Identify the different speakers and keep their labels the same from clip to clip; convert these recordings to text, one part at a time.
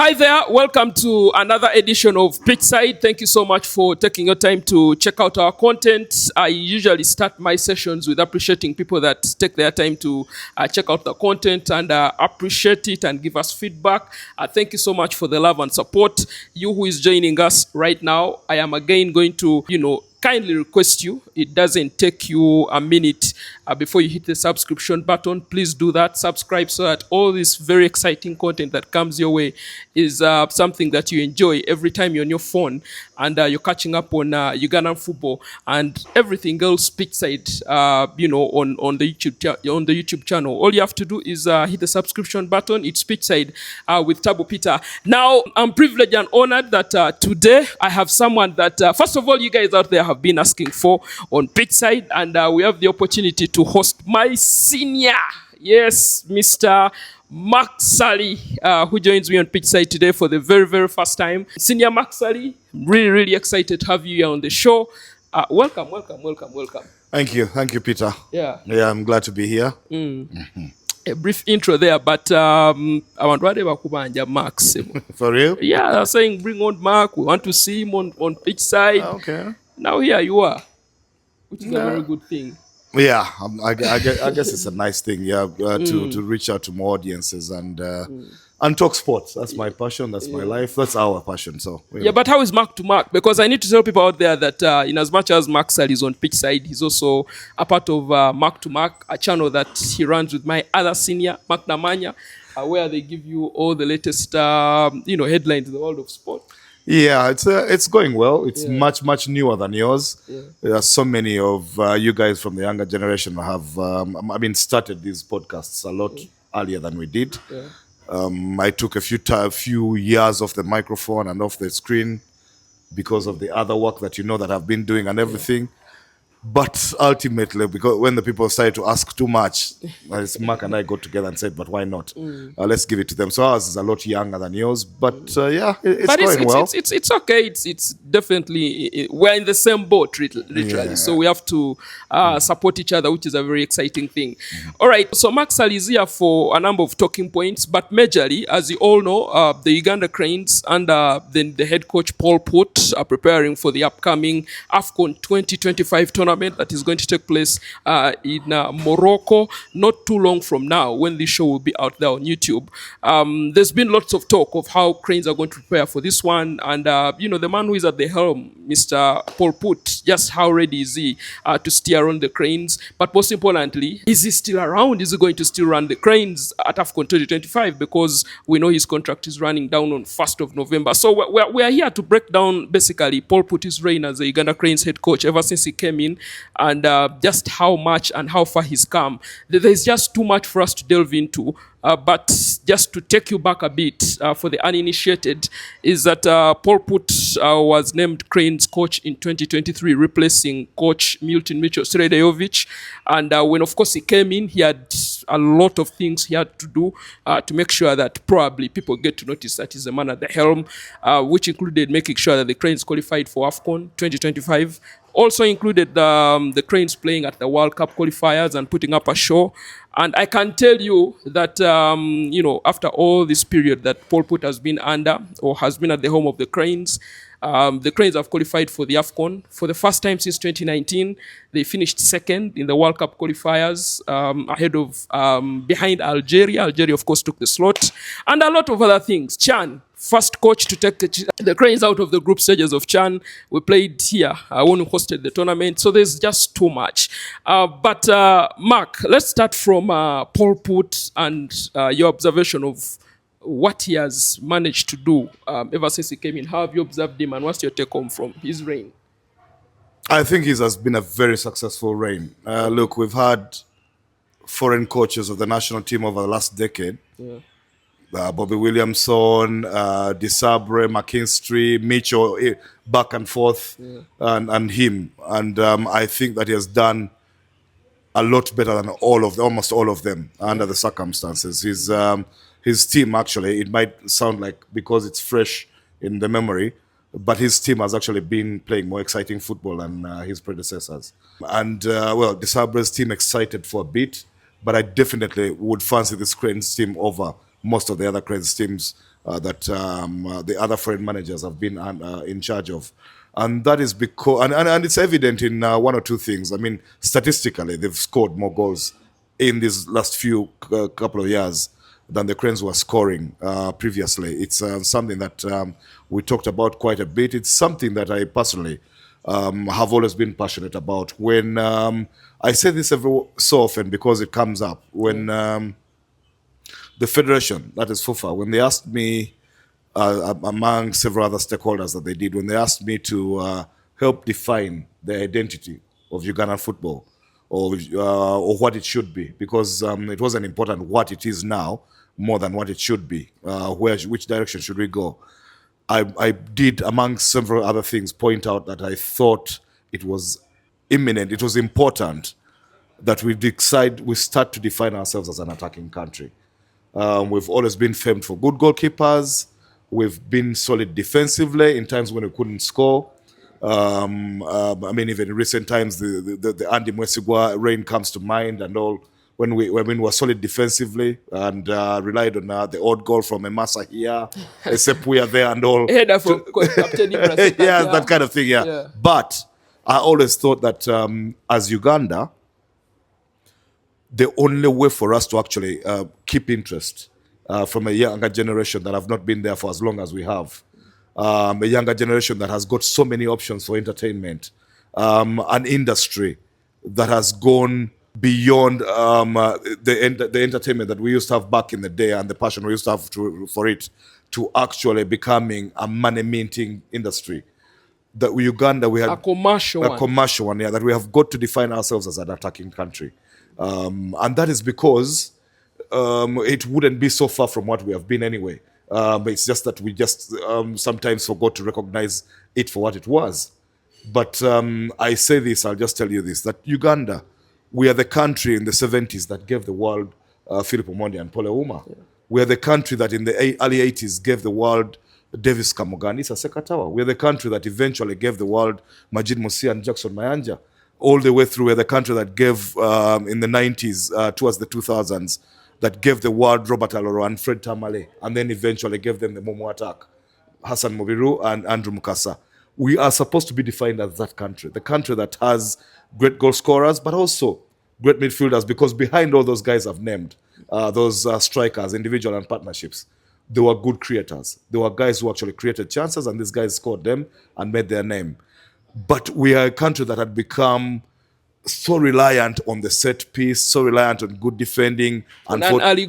Speaker 1: Hi there, welcome to another edition of Pitchside. Thank you so much for taking your time to check out our content. I usually start my sessions with appreciating people that take their time to check out the content and appreciate it and give us feedback. Thank you so much for the love and support. You who is joining us right now, I am again going to, kindly request you. It doesn't take you a minute before you hit the subscription button. Please do that. Subscribe so that all this very exciting content that comes your way is something that you enjoy every time you're on your phone and you're catching up on Ugandan football and everything else pitchside, on the YouTube channel. All you have to do is hit the subscription button. It's pitchside with Tabo Peter. Now, I'm privileged and honored that today I have someone that, first of all, you guys out there have been asking for on pitchside, and we have the opportunity to host my senior, yes, Mr. Mark Ssali, who joins me on pitchside today for the very, very first time. Senior Mark Ssali, really, really excited to have you here on the show. Welcome.
Speaker 2: Thank you, Peter.
Speaker 1: Yeah,
Speaker 2: I'm glad to be here.
Speaker 1: A brief intro there, but I want to Mark.
Speaker 2: For real?
Speaker 1: Yeah, I was saying bring on Mark. We want to see him on pitchside.
Speaker 2: Okay.
Speaker 1: Now here you are, which is a very good thing.
Speaker 2: Yeah, I guess it's a nice thing. Yeah, to reach out to more audiences and talk sports. That's my passion. That's my life. That's our passion. So
Speaker 1: yeah, but how is Mark to Mark? Because I need to tell people out there that in as much as Mark Ssali is on pitchside, he's also a part of Mark to Mark, a channel that he runs with my other senior, Mark Namanya, where they give you all the latest headlines in the world of sport.
Speaker 2: Yeah, it's going well. It's much newer than yours. Yeah. There are so many of you guys from the younger generation who have started these podcasts a lot earlier than we did. Yeah. I took a few years off the microphone and off the screen because of the other work that that I've been doing and everything. But ultimately, because when the people started to ask too much, Mark and I got together and said, but why not? Let's give it to them. So ours is a lot younger than yours, but it's going well.
Speaker 1: It's okay. It's definitely, we're in the same boat, literally. Yeah. So we have to support each other, which is a very exciting thing. All right. So Mark Ssali is here for a number of talking points, but majorly, as you all know, the Uganda Cranes under the head coach Paul Putt are preparing for the upcoming AFCON 2025 tournament that is going to take place in Morocco not too long from now, when this show will be out there on YouTube. There's been lots of talk of how Cranes are going to prepare for this one, and the man who is at the helm, Mr. Paul Putt, just how ready is he to steer on the Cranes? But most importantly, is he still around? Is he going to still run the Cranes at AFCON 2025? Because we know his contract is running down on 1st of November. So we are here to break down basically Paul Putt's reign as the Uganda Cranes head coach ever since he came in, and just how much and how far he's come. There's just too much for us to delve into. But just to take you back a bit for the uninitiated, is that Paul Putt was named Cranes coach in 2023, replacing coach Milton Mitchell Sredejovic. And when, of course, he came in, he had a lot of things he had to do to make sure that probably people get to notice that he's the man at the helm, which included making sure that the Cranes qualified for AFCON 2025. Also included the Cranes playing at the World Cup qualifiers and putting up a show. And I can tell you that, after all this period that Paul Putt has been under, or has been at the home of the Cranes have qualified for the AFCON. For the first time since 2019, they finished second in the World Cup qualifiers, behind Algeria. Algeria, of course, took the slot. And a lot of other things. Chan, first coach to take the Cranes out of the group stages of Chan. We played here when we hosted the tournament. So there's just too much. But Mark, let's start from Paul Putt and your observation of what he has managed to do ever since he came in. How have you observed him, and what's your take home from his reign?
Speaker 2: I think his has been a very successful reign. Look, we've had foreign coaches of the national team over the last decade. Yeah. Bobby Williamson, Desabre, McKinstry, Mitchell, back and forth, and him. And I think that he has done a lot better than almost all of them under the circumstances. His team, actually, it might sound like because it's fresh in the memory, but his team has actually been playing more exciting football than his predecessors. And, Desabre's team excited for a bit, but I definitely would fancy this Cranes team over most of the other Cranes teams that the other foreign managers have been in charge of. And that is because, and it's evident in one or two things. I mean, statistically, they've scored more goals in these last few couple of years than the Cranes were scoring previously. It's something that we talked about quite a bit. It's something that I personally have always been passionate about. When I say this every so often because it comes up, when the federation, that is Fufa, when they asked me, among several other stakeholders that they did, when they asked me to help define the identity of Ugandan football, or what it should be, because it wasn't important what it is now more than what it should be. Which direction should we go? I did, among several other things, point out that I thought it was imminent, it was important that we start to define ourselves as an attacking country. We've always been famed for good goalkeepers. We've been solid defensively in times when we couldn't score. I mean, even in recent times, the Andy Mwesigwa reign comes to mind, and all when we were solid defensively and relied on the odd goal from Emasa here, except we are there and all.
Speaker 1: Header from Captain Ibrahim.
Speaker 2: Yeah, that kind of thing. Yeah. But I always thought that as Uganda, the only way for us to actually keep interest from a younger generation that have not been there for as long as we have, a younger generation that has got so many options for entertainment, an industry that has gone beyond the entertainment that we used to have back in the day and the passion we used to have for it, to actually becoming a money minting industry. That Uganda, we had
Speaker 1: a commercial
Speaker 2: one, yeah, that we have got to define ourselves as an attacking country. And that is because it wouldn't be so far from what we have been anyway. It's just that we just sometimes forgot to recognize it for what it was. But I say this, I'll just tell you this, that Uganda, we are the country in the 70s that gave the world Philip Omondi and Paul Ouma. Yeah. We are the country that in the early 80s gave the world Davis Kamogani, Issa Sekatawa. We are the country that eventually gave the world Majid Musia and Jackson Mayanja. All the way through, we're the country that gave, in the 90s, towards the 2000s, that gave the world Robert Aloro and Fred Tamale, and then eventually gave them the Momo attack, Hassan Mobiru and Andrew Mukasa. We are supposed to be defined as that country, the country that has great goal scorers, but also great midfielders, because behind all those guys I've named, those strikers, individual and partnerships, they were good creators. They were guys who actually created chances, and these guys scored them and made their name. But we are a country that had become so reliant on the set piece, so reliant on good defending, and
Speaker 1: on an early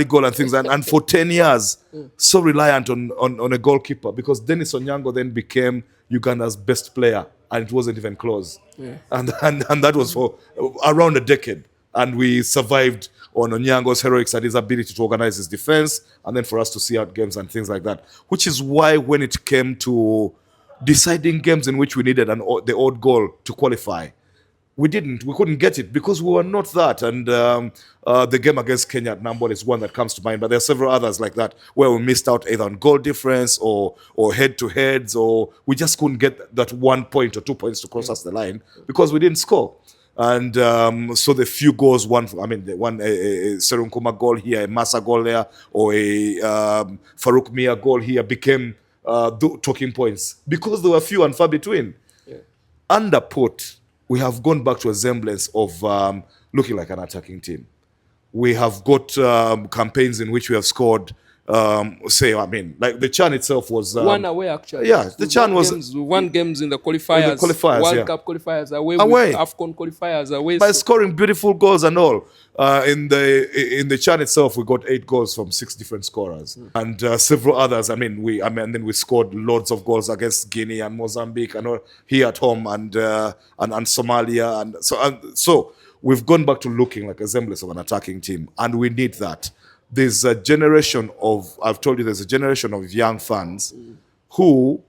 Speaker 1: goal
Speaker 2: and things, and for 10 years, so reliant on a goalkeeper, because Dennis Onyango then became Uganda's best player, and it wasn't even close. Yeah. And that was for around a decade, and we survived on Onyango's heroics and his ability to organize his defense, and then for us to see out games and things like that. Which is why when it came to deciding games in which we needed the odd goal to qualify, we couldn't get it because we were not that. And the game against Kenya at Nambole is one that comes to mind, but there are several others like that where we missed out either on goal difference or head-to-heads, or we just couldn't get that 1 point or 2 points to cross us the line because we didn't score. And so the few goals, the one Serun Kuma goal here, a Massa goal there, or a Farouk Mia goal here became talking points because they were few and far between. Yeah. Under Port, we have gone back to a semblance of looking like an attacking team. We have got campaigns in which we have scored, like the Chan itself was...
Speaker 1: one away, actually.
Speaker 2: Yeah, the Chan was...
Speaker 1: We won games in the qualifiers, World Cup qualifiers, away. With AFCON qualifiers, away.
Speaker 2: By scoring beautiful goals and all. In the Chan itself, we got 8 goals from 6 different scorers. And several others. Then we scored loads of goals against Guinea and Mozambique and all, here at home, and Somalia. And so we've gone back to looking like a semblance of an attacking team. And we need that. There's a generation of young fans who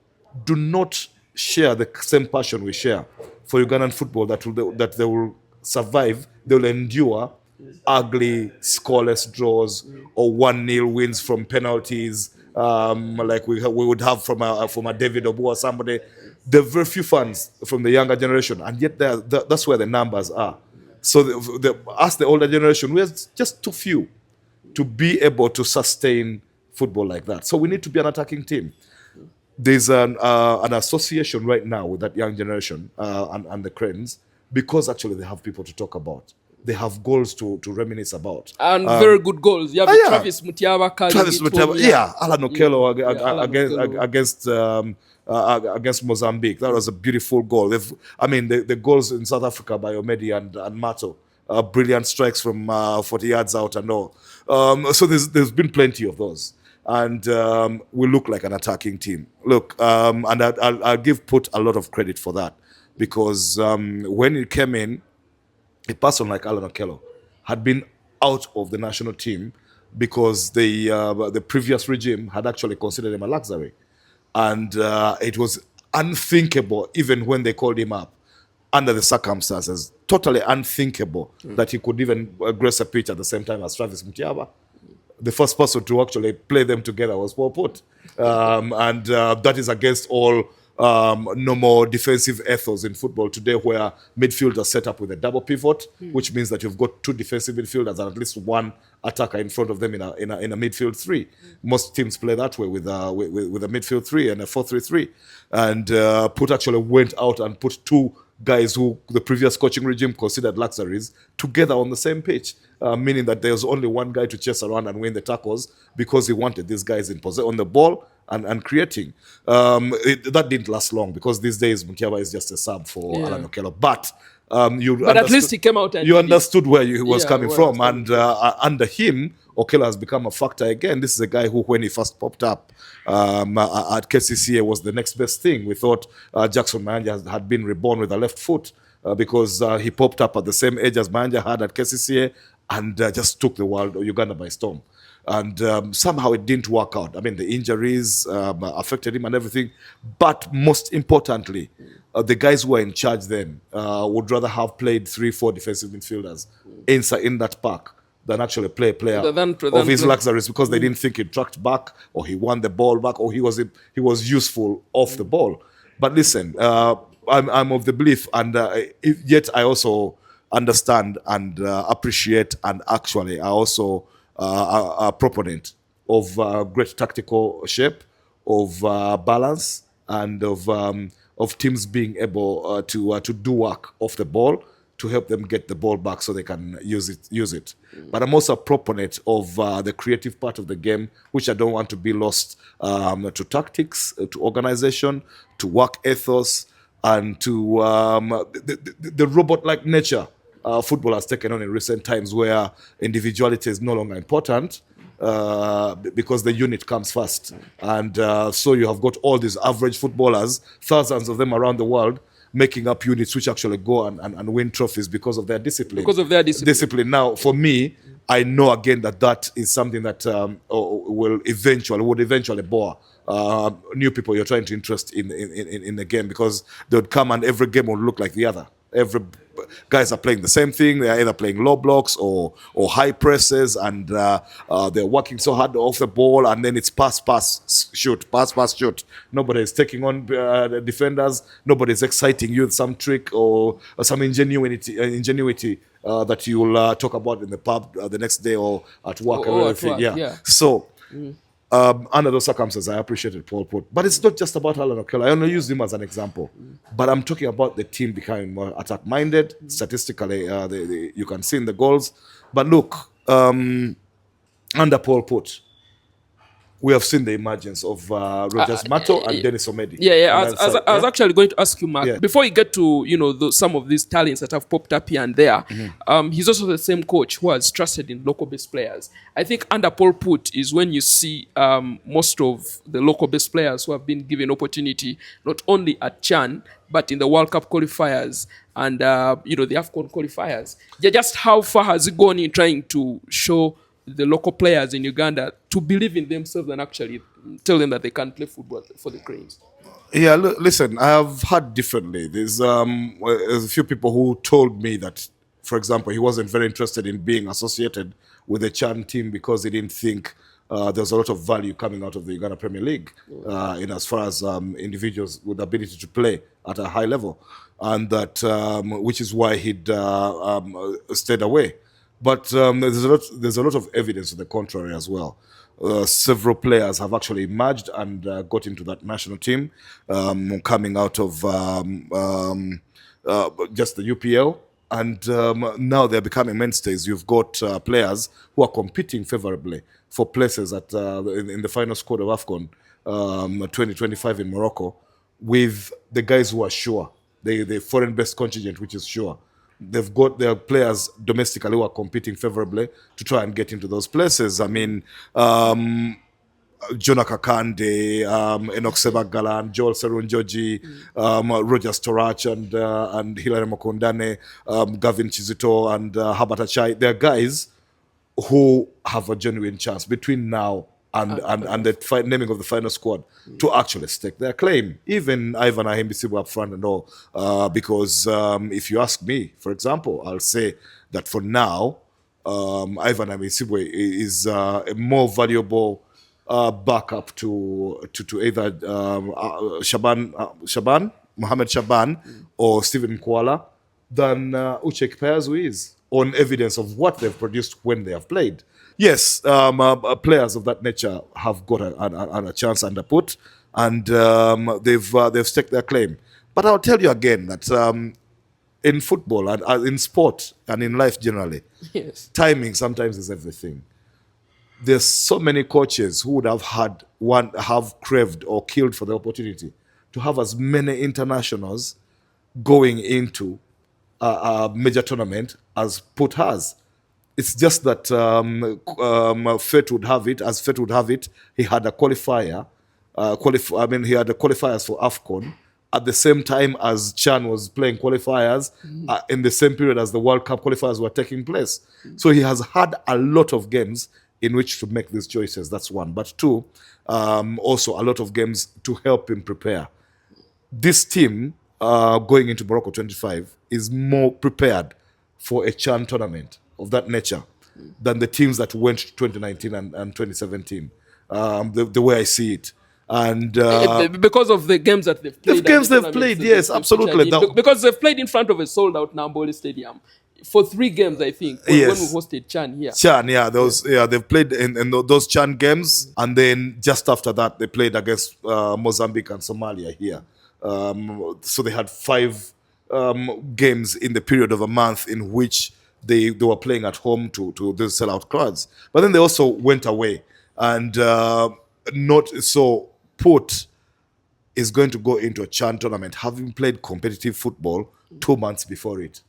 Speaker 2: do not share the same passion we share for Ugandan football, that they will survive, they will endure ugly, scoreless draws or 1-0 wins from penalties, like we would have from a David Obu or somebody. There are very few fans from the younger generation, and yet that's where the numbers are. So the older generation, we are just too few to be able to sustain football like that. So we need to be an attacking team. There's an association right now with that young generation and the Cranes, because actually they have people to talk about. They have goals to reminisce about.
Speaker 1: And very good goals. You have
Speaker 2: yeah.
Speaker 1: Travis Mutiaba,
Speaker 2: Travis Mutiaba, Alan Okello
Speaker 1: Okello.
Speaker 2: against Mozambique. That was a beautiful goal. The goals in South Africa by Omedi and Mato, brilliant strikes from 40 yards out and all. So there's been plenty of those. And we look like an attacking team. Look, and I'll give Put a lot of credit for that, because when he came in, a person like Alan Okello had been out of the national team because the previous regime had actually considered him a luxury. And it was unthinkable, even when they called him up, under the circumstances, totally unthinkable that he could even grace a pitch at the same time as Travis Mutiaba. The first person to actually play them together was Paul Put. And that is against all normal defensive ethos in football today, where midfield are set up with a double pivot, which means that you've got two defensive midfielders and at least one attacker in front of them in a midfield three. Most teams play that way with a midfield three and a 4-3-3. And Put actually went out and put two guys who the previous coaching regime considered luxuries together on the same pitch, meaning that there was only one guy to chase around and win the tackles, because he wanted these guys in possession on the ball and creating. That didn't last long, because these days Mutiaba is just a sub for Alan Okello. But
Speaker 1: at least he came out and
Speaker 2: you understood where he was coming from.
Speaker 1: And
Speaker 2: Under him, Okello has become a factor again. This is a guy who, when he first popped up at KCCA, was the next best thing. We thought Jackson Mayanja had been reborn with a left foot, because he popped up at the same age as Mayanja had at KCCA, and just took the world, Uganda, by storm. And somehow it didn't work out. I mean, the injuries affected him and everything. But most importantly, the guys who were in charge then would rather have played 3-4 defensive midfielders inside in that pack than actually play a player of his luxuries, because they didn't think he tracked back, or he won the ball back, or he was useful off the ball. But listen, I'm of the belief, and yet I also understand and appreciate, and actually I also a proponent of great tactical shape, of balance, and of teams being able to do work off the ball to help them get the ball back so they can use it. But I'm also a proponent of the creative part of the game, which I don't want to be lost to tactics, to organization, to work ethos, and to the robot-like nature football has taken on in recent times, where individuality is no longer important, because the unit comes first. And so you have got all these average footballers, thousands of them around the world, making up units which actually go and win trophies because of their discipline.
Speaker 1: Because of their discipline.
Speaker 2: Now, for me, I know again that is something that would eventually bore new people you're trying to interest in the game, because they would come and every game would look like the other. Every guys are playing the same thing. They are either playing low blocks or high presses, and they're working so hard off the ball, and then it's pass, shoot. Nobody is taking on the defenders. Nobody is exciting you with some trick or some ingenuity that you will talk about in the pub the next day or at work or everything. Yeah. So. Under those circumstances, I appreciated Paul Put. But it's not just about Alan Okello. I only use him as an example. But I'm talking about the team becoming more attack-minded. Statistically, you can see in the goals. But look, under Paul Put, we have seen the emergence of Rogers Mato and Dennis Omedi.
Speaker 1: I was actually going to ask you, Mark, before you get to some of these talents that have popped up here and there, he's also the same coach who has trusted in local-based players. I think under Paul Put is when you see most of the local-based players who have been given opportunity, not only at CHAN, but in the World Cup qualifiers and the AFCON qualifiers. Just how far has he gone in trying to show the local players in Uganda to believe in themselves and actually tell them that they can play football for the Cranes?
Speaker 2: Yeah, listen, I have heard differently. There's a few people who told me that, for example, he wasn't very interested in being associated with the CHAN team because he didn't think there's a lot of value coming out of the Uganda Premier League in as far as individuals with the ability to play at a high level, and that which is why he'd stayed away. But there's a lot of evidence to the contrary as well. Several players have actually emerged and got into that national team, coming out of just the UPL, and now they're becoming mainstays. You've got players who are competing favorably for places at in the final squad of AFCON 2025 in Morocco, with the guys who are sure, the foreign-based contingent, which is sure. They've got their players domestically who are competing favorably to try and get into those places. I mean, Jonah Kakande, Enoch Sebagalan, Joel Serunjoji, Roger Storach, and Hilary Mokondane, Gavin Chizito, and Habat Achai. They're guys who have a genuine chance between now and the naming of the final squad to actually stake their claim. Even Ivan Ahembisibu up front and all. Because if you ask me, for example, I'll say that for now, Ivan Ahembisibu is a more valuable backup to either Mohamed Shaban, or Stephen Kuala than Uche Ikpeazu, who is, on evidence of what they've produced when they have played. Yes, players of that nature have got a chance underput, and they've staked their claim. But I'll tell you again that in football and in sport and in life generally,
Speaker 1: Yes.
Speaker 2: timing sometimes is everything. There's so many coaches who would have craved or killed for the opportunity to have as many internationals going into a major tournament as Put has. It's just that fate would have it, as fate would have it, he had a qualifier. He had the qualifiers for AFCON at the same time as Chan was playing qualifiers in the same period as the World Cup qualifiers were taking place. So he has had a lot of games in which to make these choices. That's one. But two, also a lot of games to help him prepare. This team going into Morocco 25 is more prepared for a Chan tournament of that nature than the teams that went to 2019 and 2017. The way I see it. And
Speaker 1: because of the games that they've played.
Speaker 2: The games they've played, yes, absolutely.
Speaker 1: Because they've played in front of a sold-out Namboli Stadium for 3 games, I think, when we hosted Chan here.
Speaker 2: Chan, they've played in those Chan games, and then just after that, they played against Mozambique and Somalia here. So they had 5 games in the period of a month in which they were playing at home to those sellout crowds. But then they also went away, and not so. Put is going to go into a Chan tournament having played competitive football 2 months before it.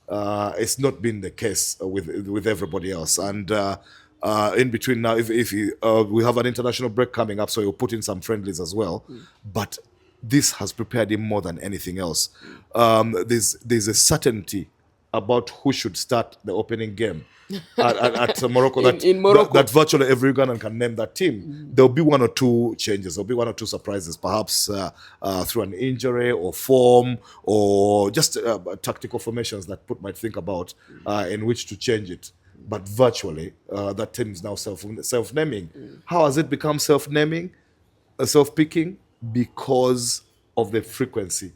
Speaker 2: It's not been the case with everybody else, and in between now, if we have an international break coming up, so he'll put in some friendlies as well. But this has prepared him more than anything else. There's a certainty about who should start the opening game at Morocco,
Speaker 1: in Morocco.
Speaker 2: That virtually every Ugandan can name that team. There'll be 1 or 2 changes. There'll be 1 or 2 surprises, perhaps through an injury or form or just tactical formations that Put might think about in which to change it. But virtually, that team is now self-naming. How has it become self-naming, self-picking? Because of the frequency.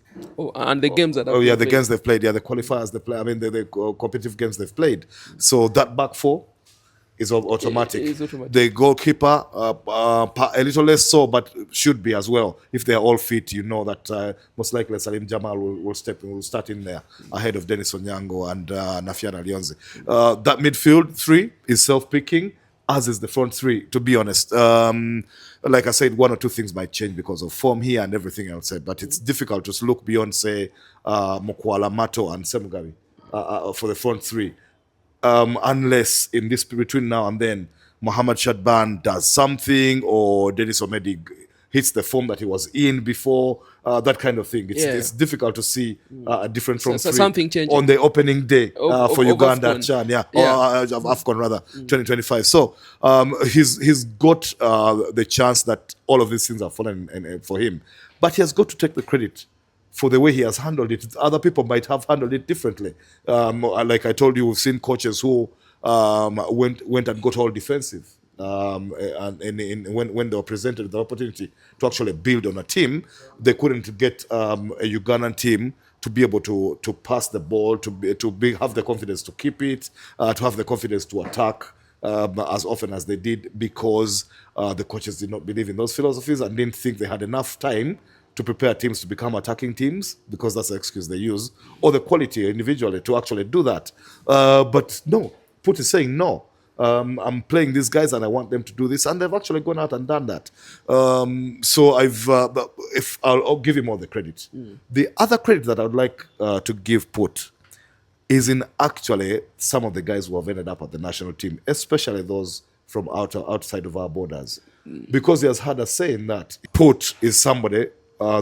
Speaker 1: And the games that have
Speaker 2: the games they've played, the qualifiers they play. I mean, the competitive games they've played. So that back 4 is automatic.
Speaker 1: It is automatic.
Speaker 2: The goalkeeper, a little less so, but should be as well. If they're all fit, you know that most likely Salim Jamal will start in there ahead of Dennis Onyango and Nafiana Lyonze. That midfield 3 is self-picking, as is the front 3, to be honest. Like I said, 1 or 2 things might change because of form here and everything else. But it's difficult to look beyond, say, Mokwala, Mato, and Semugabi for the front 3. Unless in this between now and then, Mohamed Shadban does something, or Dennis Omedi hits the form that he was in before, that kind of thing. It's difficult to see a different front 3
Speaker 1: something changing
Speaker 2: on the opening day for Uganda
Speaker 1: AFCON.
Speaker 2: Chan, of AFCON rather, 2025. So he's got the chance that all of these things are fallen for him, but he has got to take the credit for the way he has handled it. Other people might have handled it differently. Like I told you, we've seen coaches who went and got all defensive. When they were presented the opportunity to actually build on a team, they couldn't get a Ugandan team to be able to pass the ball, have the confidence to keep it, to have the confidence to attack as often as they did, because the coaches did not believe in those philosophies and didn't think they had enough time to prepare teams to become attacking teams, because that's the excuse they use, or the quality individually to actually do that. But no, Put is saying no. I'm playing these guys and I want them to do this, and they've actually gone out and done that. So I'll give him all the credit. The other credit that I would like to give Put is in actually some of the guys who have ended up at the national team, especially those from outside of our borders, because he has had a say in that. Put is somebody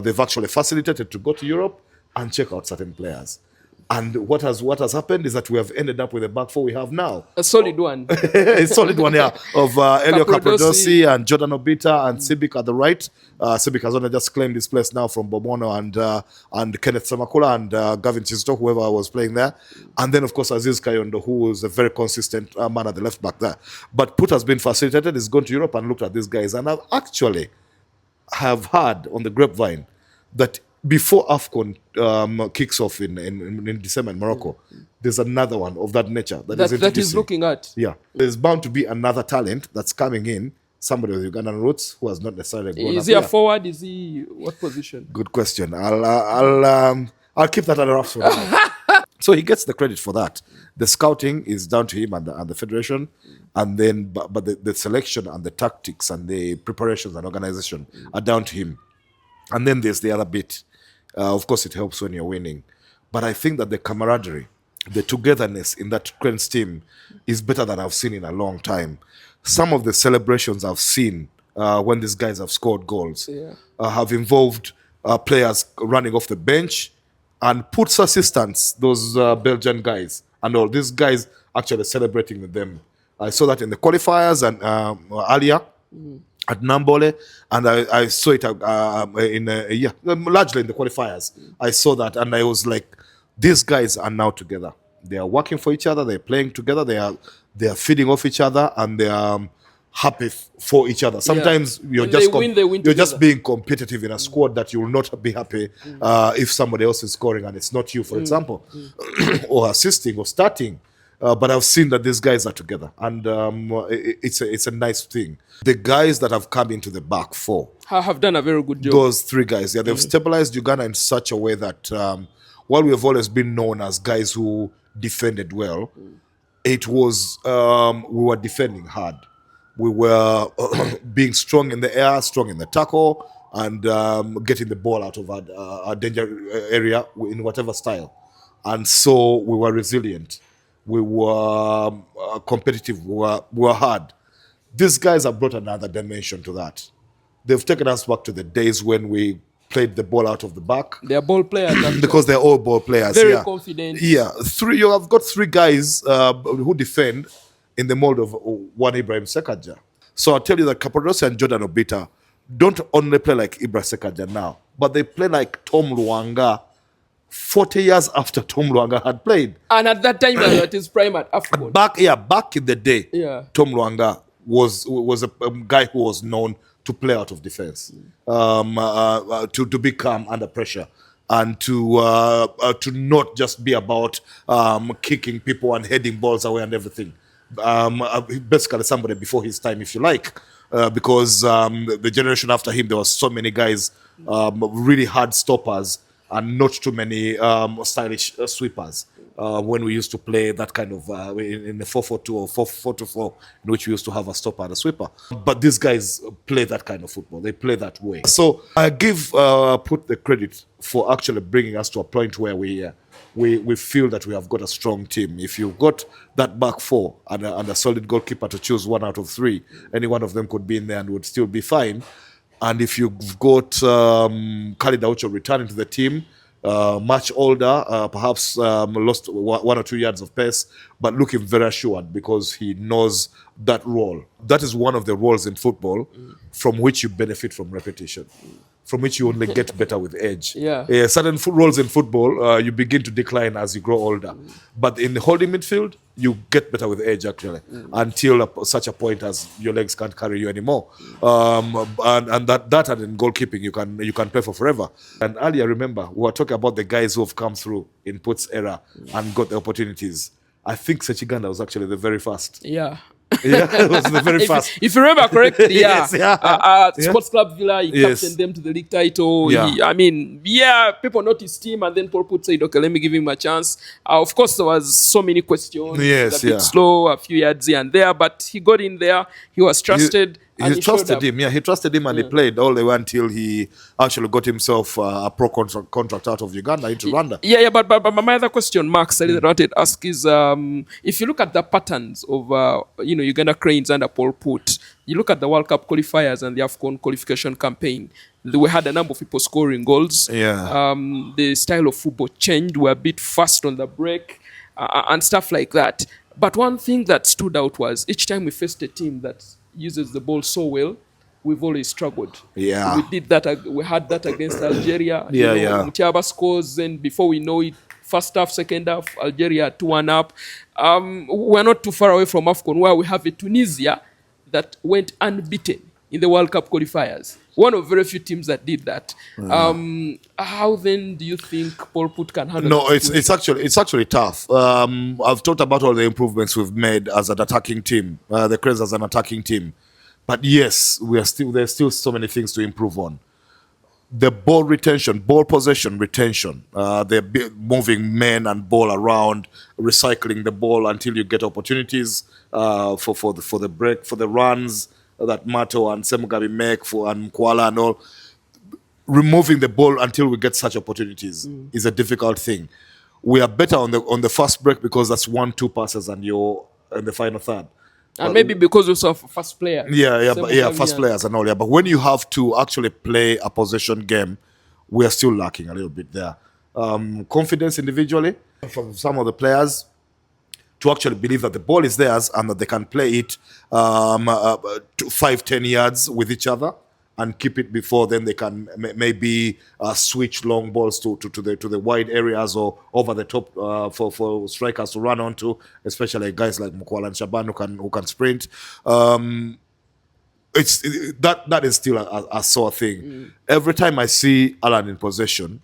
Speaker 2: they've actually facilitated to go to Europe and check out certain players. And what has happened is that we have ended up with the back four we have now.
Speaker 1: A solid one.
Speaker 2: A solid one, yeah. Of Elio Capradossi and Jordan Obita and Sibik at the right. Sibik has only just claimed his place now from Bomono and Kenneth Samakula and Gavin Chisto, whoever was playing there. And then, of course, Aziz Kayondo, who is a very consistent man at the left back there. But Put has been facilitated. He's gone to Europe and looked at these guys. And I've actually have heard on the grapevine that before AFCON kicks off in December in Morocco, there's another one of that nature
Speaker 1: that is looking at.
Speaker 2: Yeah. There's bound to be another talent that's coming in, somebody with Ugandan roots who has not necessarily gone
Speaker 1: Is he a forward? Is he what position?
Speaker 2: Good question. I'll keep that under wraps for now. So he gets the credit for that. The scouting is down to him and the federation, and then but the selection and the tactics and the preparations and organization are down to him. And then there's the other bit. Of course, it helps when you're winning. But I think that the camaraderie, the togetherness in that Cranes team is better than I've seen in a long time. Some of the celebrations I've seen when these guys have scored goals have involved players running off the bench and Put's assistants, those Belgian guys, and all these guys actually celebrating with them. I saw that in the qualifiers and earlier. At Nambole, and I saw it largely in the qualifiers. I saw that, and I was like, these guys are now together. They are working for each other. They're playing together. They are feeding off each other, and they are happy for each other. Sometimes you're just being competitive in a squad that you will not be happy if somebody else is scoring and it's not you, for example, or assisting or starting. But I've seen that these guys are together, and it's a nice thing. The guys that have come into the back four
Speaker 1: have done a very good job.
Speaker 2: Those three guys, they've stabilized Uganda in such a way that while we have always been known as guys who defended well, it was we were defending hard. We were being strong in the air, strong in the tackle, and getting the ball out of our danger area in whatever style. And so we were resilient. We were competitive. We were hard. These guys have brought another dimension to that. They've taken us back to the days when we played the ball out of the back.
Speaker 1: They're ball players.
Speaker 2: Because they're all ball players.
Speaker 1: Very confident.
Speaker 2: Yeah. You have got three guys who defend in the mold of one Ibrahim Sekaja. So I'll tell you that Capradossi and Jordan Obita don't only play like Ibrahim Sekaja now, but they play like Tom Luanga 40 years after Tom Luanga had played.
Speaker 1: And at that time, at his prime at AFCON.
Speaker 2: Back in the day, Tom Luanga was a guy who was known to play out of defense, to be calm under pressure, and to not just be about kicking people and heading balls away and everything. Basically somebody before his time, if you like, because the generation after him, there were so many guys, really hard stoppers, and not too many stylish sweepers when we used to play that kind of in the 4-4-2 or 4-4-2-4, in which we used to have a stopper and a sweeper. But these guys play that kind of football. They play that way. So I Put the credit for actually bringing us to a point where we feel that we have got a strong team. If you've got that back four and a solid goalkeeper to choose one out of three, any one of them could be in there and would still be fine. And if you've got Khalid Aucho returning to the team, much older, perhaps lost 1 or 2 yards of pace, but looking very assured because he knows that role. That is one of the roles in football from which you benefit from repetition. from which you only get better with age.
Speaker 1: Yeah.
Speaker 2: Certain roles in football, you begin to decline as you grow older. But in the holding midfield, you get better with age, actually, until such a point as your legs can't carry you anymore. And that and in goalkeeping, you can play for forever. And earlier, remember, we were talking about the guys who have come through in Put's era and got the opportunities. I think Sechiganda was actually the very first.
Speaker 1: Yeah.
Speaker 2: Yeah, it was the very first.
Speaker 1: If you remember correctly, yeah.
Speaker 2: Yes, yeah.
Speaker 1: Sports Club Villa, he
Speaker 2: Yes.
Speaker 1: captained them to the league title.
Speaker 2: Yeah.
Speaker 1: People noticed him, and then Paul Put said, okay, let me give him a chance. Of course, there was so many questions.
Speaker 2: Yes,
Speaker 1: a bit slow, a few yards here and there, but he got in there. He was trusted.
Speaker 2: He trusted him, he trusted him, and he played all the way until he actually got himself a pro contract out of Uganda into Rwanda.
Speaker 1: Yeah, but my other question, Mark Ssali, that I wanted to ask is, if you look at the patterns of Uganda Cranes under Paul Put, you look at the World Cup qualifiers and the AFCON qualification campaign, we had a number of people scoring goals.
Speaker 2: Yeah.
Speaker 1: The style of football changed. We're a bit fast on the break and stuff like that. But one thing that stood out was each time we faced a team that uses the ball so well, we've always struggled.
Speaker 2: Yeah.
Speaker 1: We did that. We had that against Algeria. Mutiaba scores, and before we know it, first half, second half, Algeria 2-1 up. We're not too far away from AFCON, where we have a Tunisia that went unbeaten in the World Cup qualifiers. One of very few teams that did that. How then do you think Paul Put can handle?
Speaker 2: No, it's actually tough. I've talked about all the improvements we've made as an attacking team, the Cranes as an attacking team. But yes, there's still so many things to improve on. The ball retention, ball possession retention, they're moving men and ball around, recycling the ball until you get opportunities for the break, for the runs that Mato and Semugabi make and Kuala and all. Removing the ball until we get such opportunities is a difficult thing. We are better on the first break because that's 1-2 passes and you're in the final third.
Speaker 1: And maybe because we saw first player.
Speaker 2: First players and all. Yeah, but when you have to actually play a possession game, we are still lacking a little bit there. Confidence individually from some of the players to actually believe that the ball is theirs and that they can play it 5-10 yards with each other and keep it before then they can maybe switch long balls to the wide areas or over the top for strikers to run onto, especially guys like Mukwala and Shaban who can sprint. That is still a sore thing. Every time I see Alan in possession,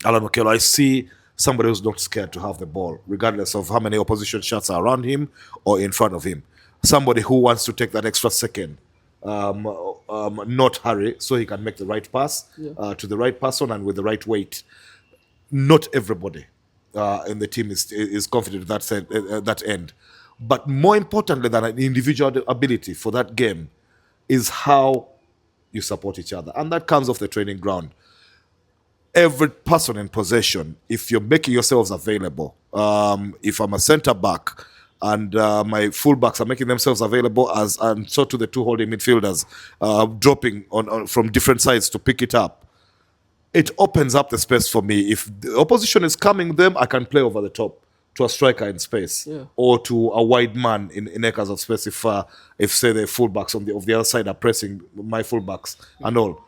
Speaker 2: Alan Okello, I see somebody who's not scared to have the ball, regardless of how many opposition shots are around him or in front of him. Somebody who wants to take that extra second, not hurry, so he can make the right pass to the right person and with the right weight. Not everybody in the team is confident at that end. But more importantly than an individual ability for that game is how you support each other. And that comes off the training ground. Every person in possession, if you're making yourselves available, if I'm a centre back and my fullbacks are making themselves available, and so to the two holding midfielders, dropping on from different sides to pick it up, it opens up the space for me. If the opposition is coming them, I can play over the top to a striker in space or to a wide man in acres of space if say the fullbacks of the other side are pressing my fullbacks and all.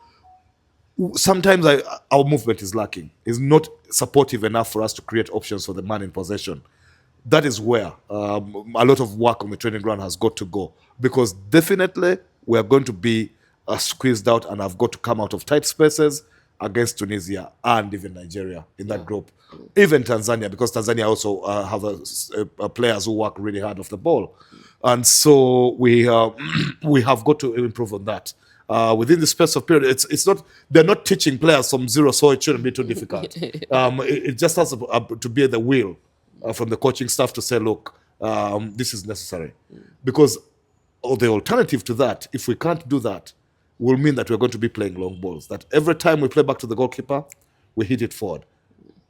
Speaker 2: Sometimes our movement is lacking. It's not supportive enough for us to create options for the man in possession. That is where a lot of work on the training ground has got to go, because definitely we are going to be squeezed out and have got to come out of tight spaces against Tunisia and even Nigeria in that group. Even Tanzania, because Tanzania also have players who work really hard off the ball. And so we have got to improve on that. Within the space of period, it's not, they're not teaching players from zero, so it shouldn't be too difficult. It just has to be the will from the coaching staff to say, look, this is necessary. Because the alternative to that, if we can't do that, will mean that we're going to be playing long balls. That every time we play back to the goalkeeper, we hit it forward.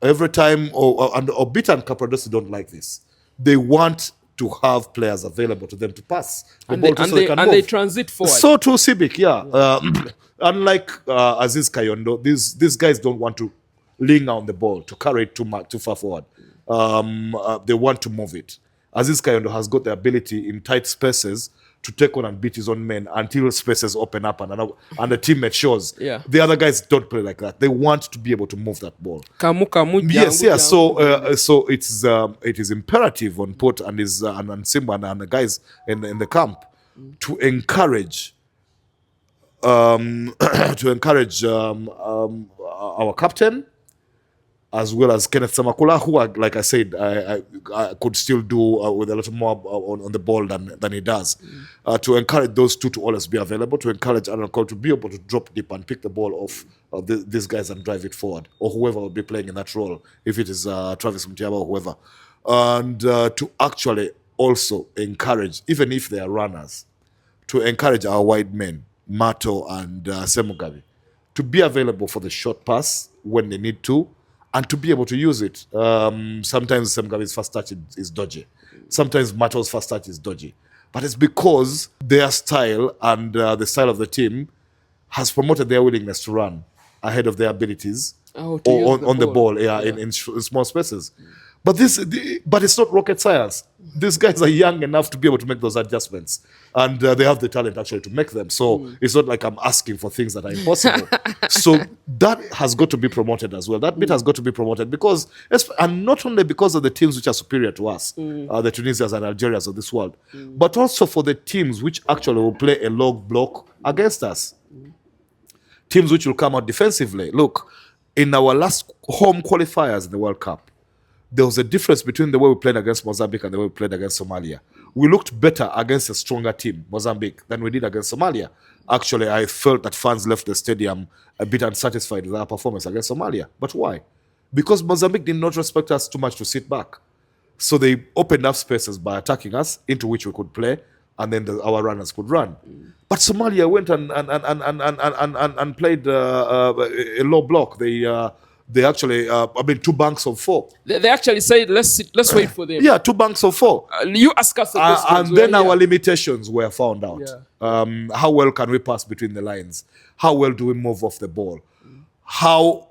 Speaker 2: Every time, Obita and Capradossi don't like this. They want to have players available to them to pass the ball so they can move.
Speaker 1: They transit forward.
Speaker 2: So too Civic, unlike Aziz Kayondo, these guys don't want to linger on the ball, to carry it too far forward. They want to move it. Aziz Kayondo has got the ability in tight spaces to take on and beat his own men until spaces open up and the teammate shows.
Speaker 1: Yeah.
Speaker 2: The other guys don't play like that. They want to be able to move that ball.
Speaker 1: Kamu,
Speaker 2: Yes,
Speaker 1: jangu,
Speaker 2: yeah.
Speaker 1: jangu.
Speaker 2: So it is imperative on Port and his and Simba and the guys in the camp to encourage our captain, as well as Kenneth Samakula, who, like I said, I could still do with a lot more on the ball than he does. To encourage those two to always be available, to encourage Aaron Cole to be able to drop deep and pick the ball off these guys and drive it forward, or whoever will be playing in that role, if it is Travis Mutiaba or whoever. And to actually also encourage, even if they are runners, to encourage our wide men, Mato and Semugabi, to be available for the short pass when they need to, and to be able to use it. Sometimes Semugabi's first touch is dodgy. Sometimes Mato's first touch is dodgy. But it's because their style and the style of the team has promoted their willingness to run ahead of their abilities on the ball, in small spaces. But but it's not rocket science. These guys are young enough to be able to make those adjustments, and they have the talent actually to make them. So it's not like I'm asking for things that are impossible. So that has got to be promoted as well. That bit has got to be promoted because, and not only because of the teams which are superior to us, the Tunisians and Algerians of this world, but also for the teams which actually will play a low block against us. Teams which will come out defensively. Look, in our last home qualifiers in the World Cup, there was a difference between the way we played against Mozambique and the way we played against Somalia. We looked better against a stronger team, Mozambique, than we did against Somalia. Actually, I felt that fans left the stadium a bit unsatisfied with our performance against Somalia. But why? Because Mozambique did not respect us too much to sit back. So they opened up spaces by attacking us, into which we could play, and then our runners could run. But Somalia went and played a low block. They actually, 2 banks of 4.
Speaker 1: They actually said, let's wait for them.
Speaker 2: Yeah, 2 banks of 4.
Speaker 1: You ask us the questions.
Speaker 2: And then our limitations were found out.
Speaker 1: Yeah.
Speaker 2: How well can we pass between the lines? How well do we move off the ball? How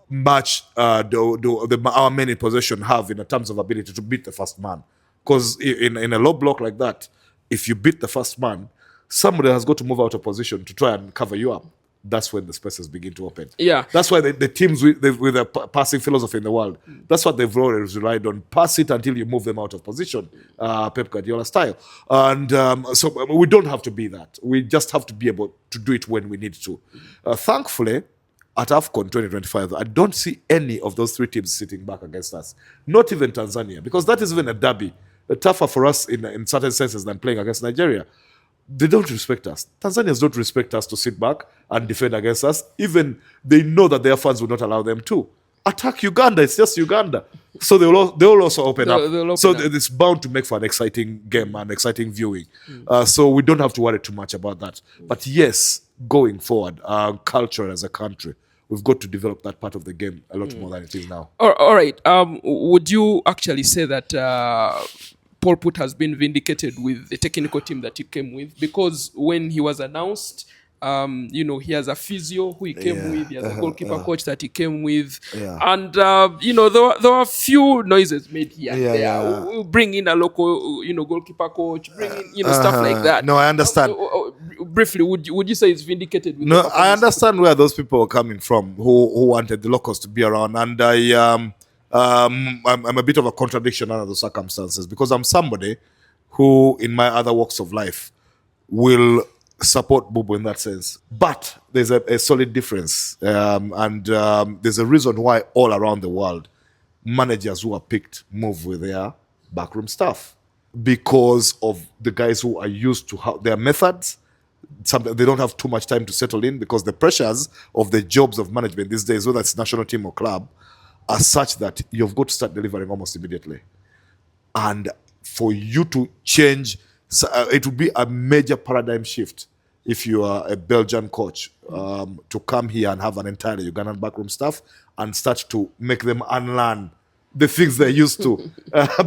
Speaker 2: much our men in possession have in terms of ability to beat the first man? Because in a low block like that, if you beat the first man, somebody has got to move out of position to try and cover you up. That's when the spaces begin to open.
Speaker 1: Yeah.
Speaker 2: That's why the teams with the passing philosophy in the world, that's what they've always relied on. Pass it until you move them out of position, Pep Guardiola style. And so we don't have to be that. We just have to be able to do it when we need to. Thankfully, at AFCON 2025, I don't see any of those 3 teams sitting back against us. Not even Tanzania, because that is even a derby. Tougher for us in certain senses than playing against Nigeria. They don't respect us. Tanzanians don't respect us to sit back and defend against us. Even they know that their fans will not allow them to. Attack Uganda. It's just Uganda. So they'll also open up. It's bound to make for an exciting game and exciting viewing. So we don't have to worry too much about that. But yes, going forward, our culture as a country, we've got to develop that part of the game a lot more than it is now.
Speaker 1: All right. Would you actually say that Paul Put has been vindicated with the technical team that he came with? Because when he was announced, he has a physio who he came with, he has a goalkeeper coach that he came with, and there were a few noises made here and there. We'll bring in a local, goalkeeper coach, bring in, stuff like that.
Speaker 2: No, I understand.
Speaker 1: Briefly, would you say it's vindicated? With
Speaker 2: no, I understand where those people are coming from who wanted the locals to be around, and I'm a bit of a contradiction under the circumstances, because I'm somebody who, in my other walks of life, will support Bubu in that sense. But there's a solid difference, and there's a reason why all around the world, managers who are picked move with their backroom staff, because of the guys who are used to their methods. Sometimes they don't have too much time to settle in, because the pressures of the jobs of management these days, whether it's national team or club, are such that you've got to start delivering almost immediately. And for you to change, it would be a major paradigm shift if you are a Belgian coach, to come here and have an entirely Ugandan backroom staff and start to make them unlearn the things they're used to,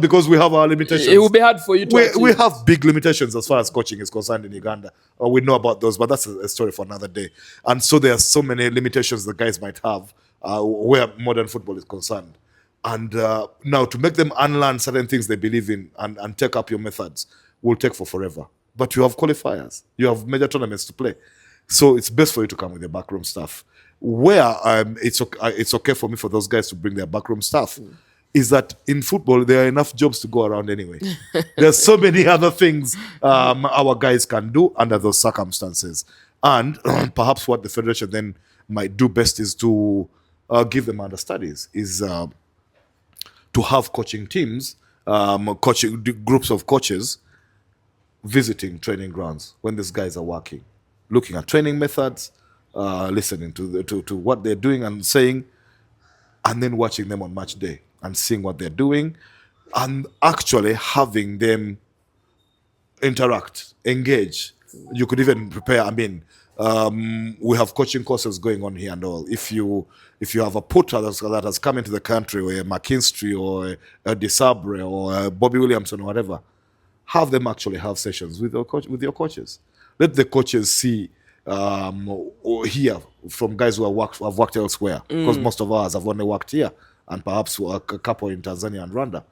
Speaker 2: because we have our limitations.
Speaker 1: It will be hard for you to
Speaker 2: we have big limitations as far as coaching is concerned in Uganda. We know about those, but that's a story for another day. And so there are so many limitations the guys might have where modern football is concerned. And now to make them unlearn certain things they believe in and take up your methods will take forever. but you have qualifiers, you have major tournaments to play. So it's best for you to come with your backroom staff. Where it's okay for me for those guys to bring their backroom staff is that in football there are enough jobs to go around anyway. There's so many other things our guys can do under those circumstances, and perhaps what the federation then might do best is to give them understudies, is to have coaching teams, coaching groups of coaches visiting training grounds when these guys are working, looking at training methods, listening to what they're doing and saying, and then watching them on match day and seeing what they're doing, and actually having them interact, engage. You could even prepare. I mean, we have coaching courses going on here and all. If you have a putter that has come into the country, or a McKinstry or a Desabre or a Bobby Williamson or whatever, have them actually have sessions with your coaches. Let the coaches see or hear from guys who have worked elsewhere, because most of us have only worked here, and perhaps a couple in Tanzania and Rwanda,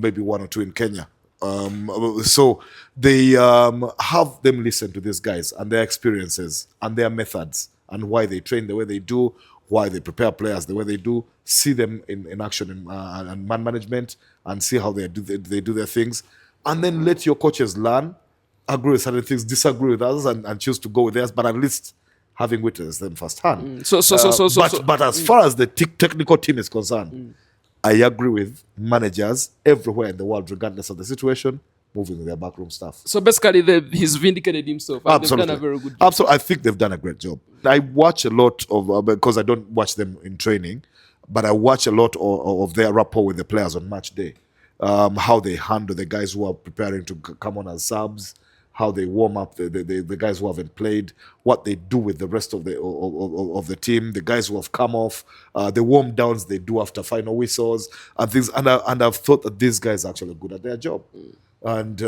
Speaker 2: maybe one or two in Kenya. So they have them listen to these guys and their experiences and their methods and why they train the way they do, why they prepare players the way they do, see them in action and man management, and see how they do their things, and then let your coaches learn, agree with certain things, disagree with others, and choose to go with theirs, but at least having witnessed them firsthand. But as far as the technical team is concerned, I agree with managers everywhere in the world, regardless of the situation, moving with their backroom staff.
Speaker 1: So basically, he's vindicated himself. And
Speaker 2: Absolutely.
Speaker 1: They've done a very good job.
Speaker 2: Absolutely. I think they've done a great job. I watch a lot of, because I don't watch them in training, but I watch a lot of their rapport with the players on match day. How they handle the guys who are preparing to come on as subs, how they warm up the guys who haven't played, what they do with the rest of the team, the guys who have come off, the warm downs they do after final whistles and things. And I've thought that these guys are actually good at their job. And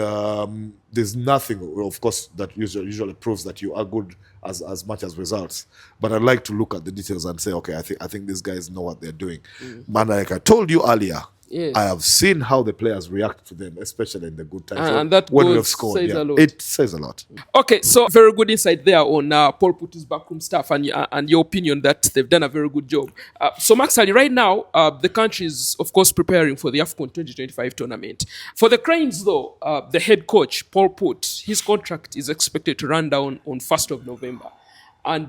Speaker 2: there's nothing, of course, that usually proves that you are good as much as results. But I like to look at the details and say, okay, I think these guys know what they're doing. Man, like I told you earlier, yes, I have seen how the players react to them, especially in the good times.
Speaker 1: And that
Speaker 2: when we have scored, it says a lot.
Speaker 1: Okay, so very good insight there on Paul Putu's backroom staff and your opinion that they've done a very good job. So Mark Ssali, right now, the country is, of course, preparing for the AFCON 2025 tournament. For the Cranes, though, the head coach, Paul Put, his contract is expected to run down on 1st of November. And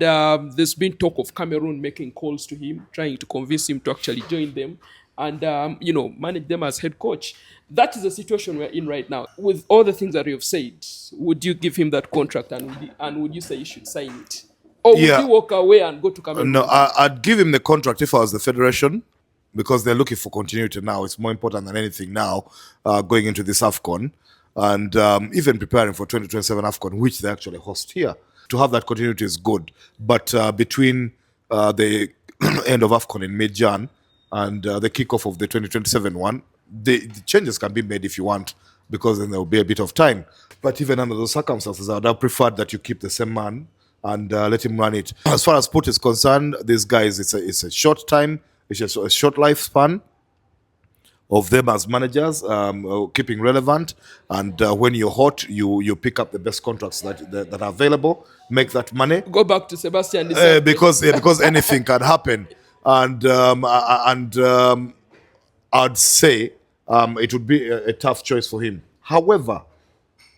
Speaker 1: there's been talk of Cameroon making calls to him, trying to convince him to actually join them and manage them as head coach. That is the situation we're in right now. With all the things that you have said, would you give him that contract and would you say he should sign it? Or would you walk away and go to Cameroon?
Speaker 2: No, I'd give him the contract if I was the federation, because they're looking for continuity now. It's more important than anything now, going into this AFCON and even preparing for 2027 AFCON, which they actually host here. To have that continuity is good. But between the end of AFCON in mid-Jan and the kickoff of the 2027 one, the changes can be made if you want, because then there will be a bit of time. But even under those circumstances, I would have preferred that you keep the same man and let him run it. As far as Put is concerned, these guys, it's a short time, it's just a short lifespan of them as managers, keeping relevant. And when you're hot, you pick up the best contracts that are available, make that money.
Speaker 1: Go back to Sebastian.
Speaker 2: Because anything can happen. And I'd say it would be a tough choice for him. However,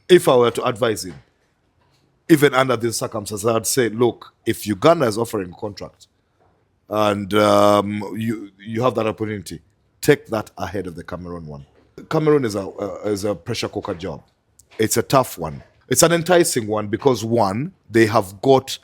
Speaker 2: if I were to advise him, even under these circumstances, I'd say, look, if Uganda is offering a contract and you have that opportunity, take that ahead of the Cameroon one. Cameroon is a pressure cooker job. It's a tough one. It's an enticing one because, one, they have got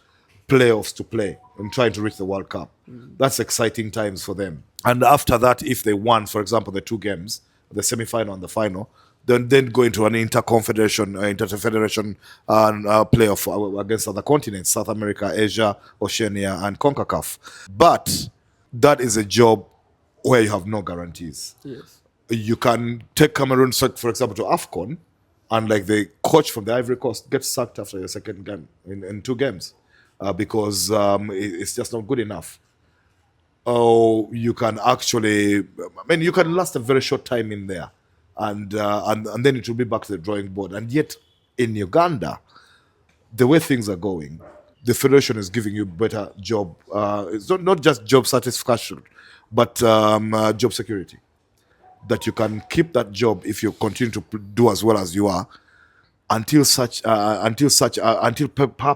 Speaker 2: playoffs to play and trying to reach the World Cup. That's exciting times for them. And after that, if they won, for example, the two games, the semi-final and the final, then go into an interfederation playoff against other continents, South America, Asia, Oceania, and CONCACAF. But that is a job where you have no guarantees.
Speaker 1: Yes.
Speaker 2: You can take Cameroon, for example, to AFCON, and like the coach from the Ivory Coast gets sacked after the second game in 2 games because it's just not good enough. Oh, you can actually, you can last a very short time in there, and then it will be back to the drawing board. And yet, in Uganda, the way things are going, the federation is giving you better job. It's not just job satisfaction, but job security. That you can keep that job if you continue to do as well as you are until perhaps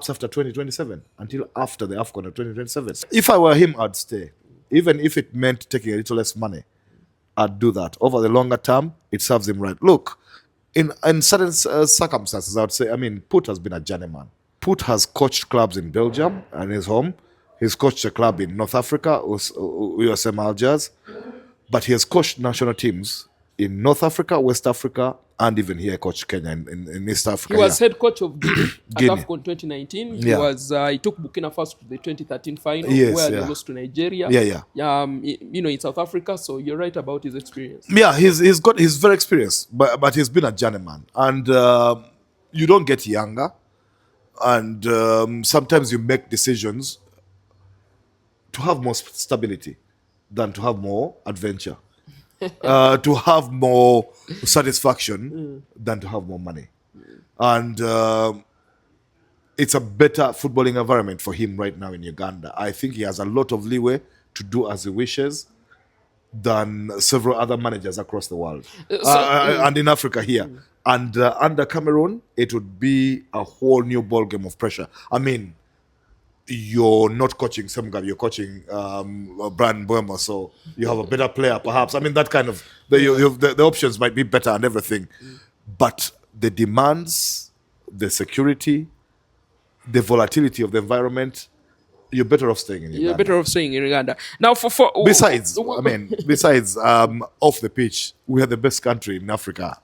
Speaker 2: after 2027, until after the AFCON of 2027. If I were him, I'd stay, even if it meant taking a little less money. I'd do that. Over the longer term, it serves him right. Look, in certain circumstances, I would say, I mean, Put has been a journeyman. Put has coached clubs in Belgium and his home. He's coached a club in North Africa, USM Algiers, but he has coached national teams in North Africa, West Africa, and even here coached Kenya in East Africa.
Speaker 1: He was head coach of Guinea at
Speaker 2: Guinea.
Speaker 1: AFCON 2019.
Speaker 2: Yeah.
Speaker 1: He took Burkina Faso to the 2013 final,
Speaker 2: Yes,
Speaker 1: where
Speaker 2: yeah.
Speaker 1: they lost to Nigeria.
Speaker 2: Yeah.
Speaker 1: In South Africa. So you're right about his experience.
Speaker 2: Yeah, he's very experienced, but he's been a journeyman, and you don't get younger, and sometimes you make decisions to have more stability than to have more adventure, to have more satisfaction than to have more money, and it's a better footballing environment for him right now in Uganda. I think he has a lot of leeway to do as he wishes than several other managers across the world, and in Africa here. And under Cameroon, it would be a whole new ball game of pressure. I mean, you're not coaching Semgab, you're coaching Brian Boema, so you have a better player, perhaps. I mean, that kind of the options might be better and everything, but the demands, the security, the volatility of the environment, you're better off staying in Uganda.
Speaker 1: You're better off staying in Uganda. Now,
Speaker 2: Besides, off the pitch, we are the best country in Africa,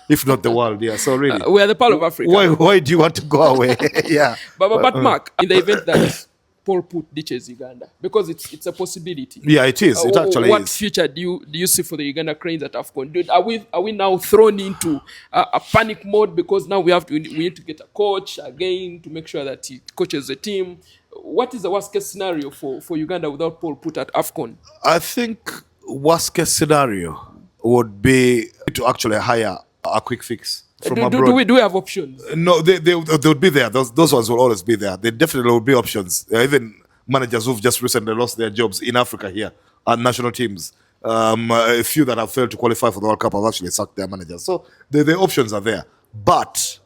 Speaker 2: if not the world. Yeah, so really,
Speaker 1: we are the pearl of Africa.
Speaker 2: Why do you want to go away? Yeah,
Speaker 1: but Mark, in the event that Paul Put ditches Uganda, because it's a possibility.
Speaker 2: Yeah, it is. It actually
Speaker 1: what
Speaker 2: is.
Speaker 1: future do you see for the Uganda Cranes at AFCON? Are we now thrown into a panic mode because now we need to get a coach again to make sure that he coaches the team? What is the worst case scenario for Uganda without Paul Put at AFCON?
Speaker 2: I think worst case scenario would be to actually hire a quick fix from abroad.
Speaker 1: Do we have options?
Speaker 2: No, they would be there. Those ones will always be there. They definitely will be options. Even managers who've just recently lost their jobs in Africa here and national teams. A few that have failed to qualify for the World Cup have actually sacked their managers. So the options are there. But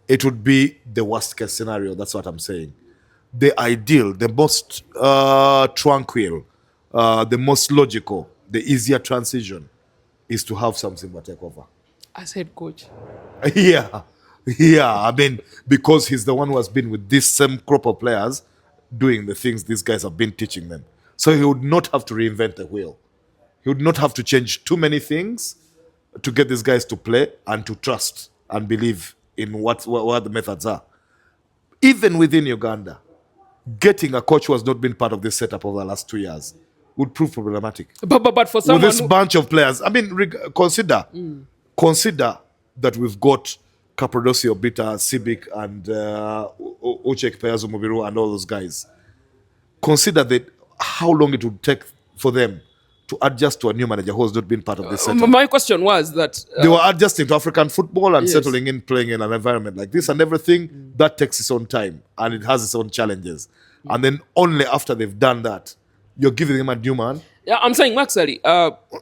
Speaker 2: it would be the worst case scenario. That's what I'm saying. The ideal, the most tranquil, the most logical, the easier transition is to have something but take over.
Speaker 1: As head coach.
Speaker 2: Yeah. I mean, because he's the one who has been with this same crop of players doing the things these guys have been teaching them. So he would not have to reinvent the wheel. He would not have to change too many things to get these guys to play and to trust and believe in what the methods are. Even within Uganda, getting a coach who has not been part of this setup over the last 2 years would prove problematic.
Speaker 1: But for someone
Speaker 2: with this bunch of players, I mean, consider that we've got Cappadocia, Bita, Sibic, and Uchek Peazo Mubiru and all those guys. Consider that how long it would take for them to adjust to a new manager who has not been part of this setup.
Speaker 1: My question was that
Speaker 2: they were adjusting to African football and settling in, playing in an environment like this and everything. That takes its own time and it has its own challenges. And then only after they've done that, you're giving them a new man.
Speaker 1: Yeah, I'm saying, Mark Ssali,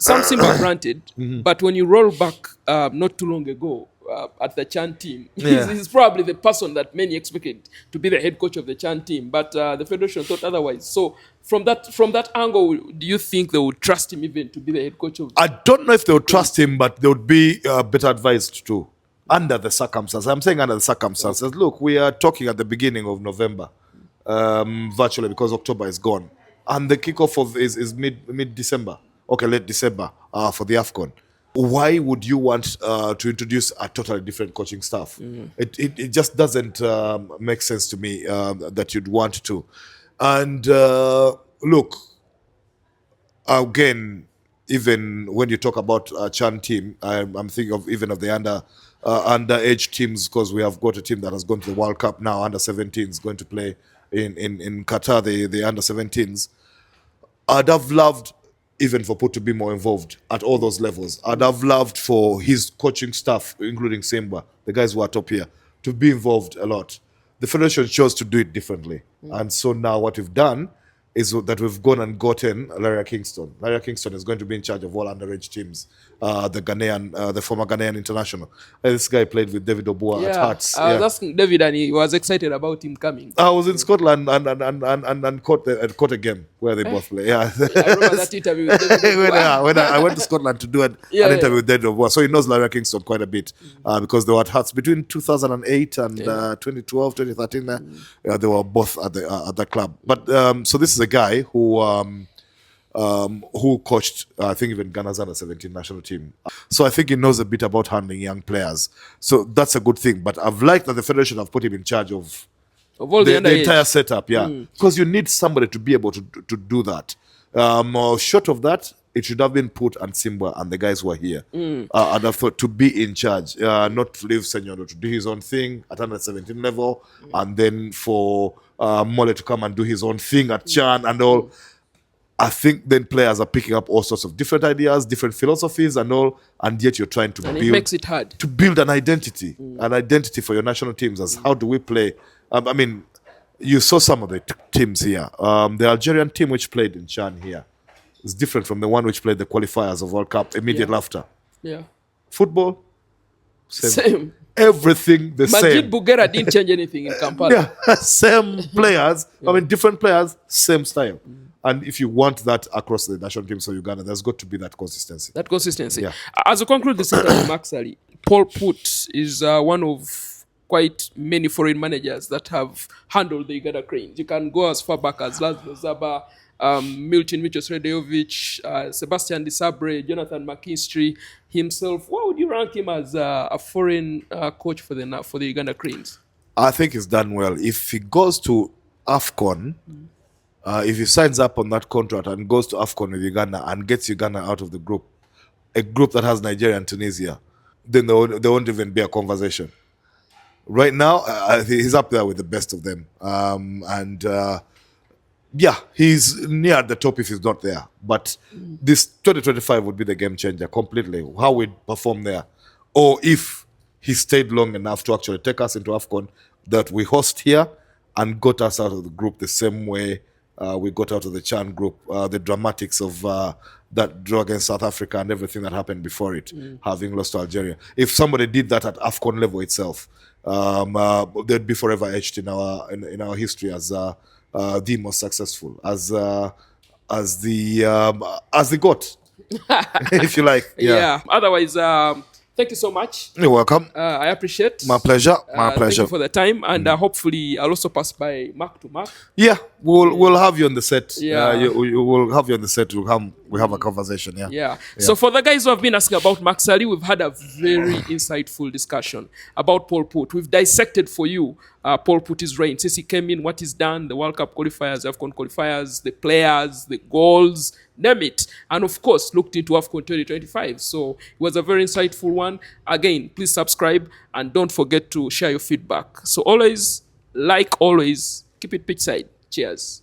Speaker 1: some Simba granted, but when you roll back not too long ago at the Chan team, he's probably the person that many expected to be the head coach of the Chan team, but the federation thought otherwise. So from that angle, do you think they would trust him even to be the head coach of the
Speaker 2: I don't know if they would trust him, but they would be better advised to, under the circumstances. I'm saying under the circumstances. Look, we are talking at the beginning of November, virtually, because October is gone. And the kickoff is mid-December. Okay, late December for the AFCON. Why would you want to introduce a totally different coaching staff? It just doesn't make sense to me that you'd want to. And look, again, even when you talk about Chan team, I'm thinking of even of the underage teams, because we have got a team that has gone to the World Cup now, under 17s, going to play in Qatar, the under 17s. I'd have loved even for Put to be more involved at all those levels. I'd have loved for his coaching staff, including Simba, the guys who are top here, to be involved a lot. The federation chose to do it differently. And so now what we've done is that we've gone and gotten Larry Kingston. Larry Kingston is going to be in charge of all underage teams. The former Ghanaian international. This guy played with David Obua at Hearts.
Speaker 1: I was asking David, and he was excited about him coming.
Speaker 2: I was in Scotland and caught a game where they both play. Yeah,
Speaker 1: I remember that interview with David Obua.
Speaker 2: when I went to Scotland to do an interview with David Obua, so he knows Larry Kingston quite a bit because they were at Hearts between 2008 and 2012, 2013. They were both at the club. But so this is a guy who coached, I think, even Ghana's under 17 national team. So I think he knows a bit about handling young players. So that's a good thing. But I've liked that the federation have put him in charge of
Speaker 1: all
Speaker 2: the entire setup, because you need somebody to be able to do that. Short of that, it should have been Put and Simba and the guys who are here. And I thought to be in charge, not to leave Senyondo to do his own thing at under 17 level, and then for Mole to come and do his own thing at Chan and all. I think then players are picking up all sorts of different ideas, different philosophies and all, and yet you're trying to
Speaker 1: it makes it hard
Speaker 2: to build an identity for your national teams as how do we play. I mean, you saw some of the teams here. The Algerian team which played in Chan here is different from the one which played the qualifiers of World Cup immediately after.
Speaker 1: Yeah.
Speaker 2: Football, same. Everything the same.
Speaker 1: Majid Bugera didn't change anything in Kampala.
Speaker 2: Yeah, same players. I mean, different players, same style. And if you want that across the national teams of Uganda, there's got to be that consistency.
Speaker 1: Yeah. As we conclude this interview, Mark Ssali, Paul Put is one of quite many foreign managers that have handled the Uganda Cranes. You can go as far back as Laszlo Zaba, Milton Michos-Redejovic, Sebastian Desabre, Jonathan McKinstry himself. What would you rank him as a foreign coach for the Uganda Cranes?
Speaker 2: I think he's done well. If he goes to AFCON, if he signs up on that contract and goes to AFCON with Uganda and gets Uganda out of the group, a group that has Nigeria and Tunisia, then there won't even be a conversation. Right now, he's up there with the best of them. He's near the top if he's not there. But this 2025 would be the game changer completely, how we perform there. Or if he stayed long enough to actually take us into AFCON that we host here and got us out of the group the same way we got out of the Chan group, the dramatics of that draw against South Africa and everything that happened before it, having lost to Algeria. If somebody did that at AFCON level itself, they'd be forever etched in our history as the most successful, as the GOAT, if you like.
Speaker 1: Yeah. Otherwise, thank you so much.
Speaker 2: You're welcome.
Speaker 1: I appreciate.
Speaker 2: My pleasure.
Speaker 1: Thank you for the time, and hopefully I'll also pass by Mark to Mark.
Speaker 2: Yeah, we'll have you on the set.
Speaker 1: Yeah,
Speaker 2: we'll have you on the set. We have a conversation. Yeah.
Speaker 1: So for the guys who have been asking about Mark Ssali, we've had a very insightful discussion about Paul Put. We've dissected for you Paul Put's reign since he came in, what he's done, the World Cup qualifiers, AFCON qualifiers, the players, the goals, name it. And of course, looked into AFCON 2025. So it was a very insightful one. Again, please subscribe and don't forget to share your feedback. So always, keep it pitch side. Cheers.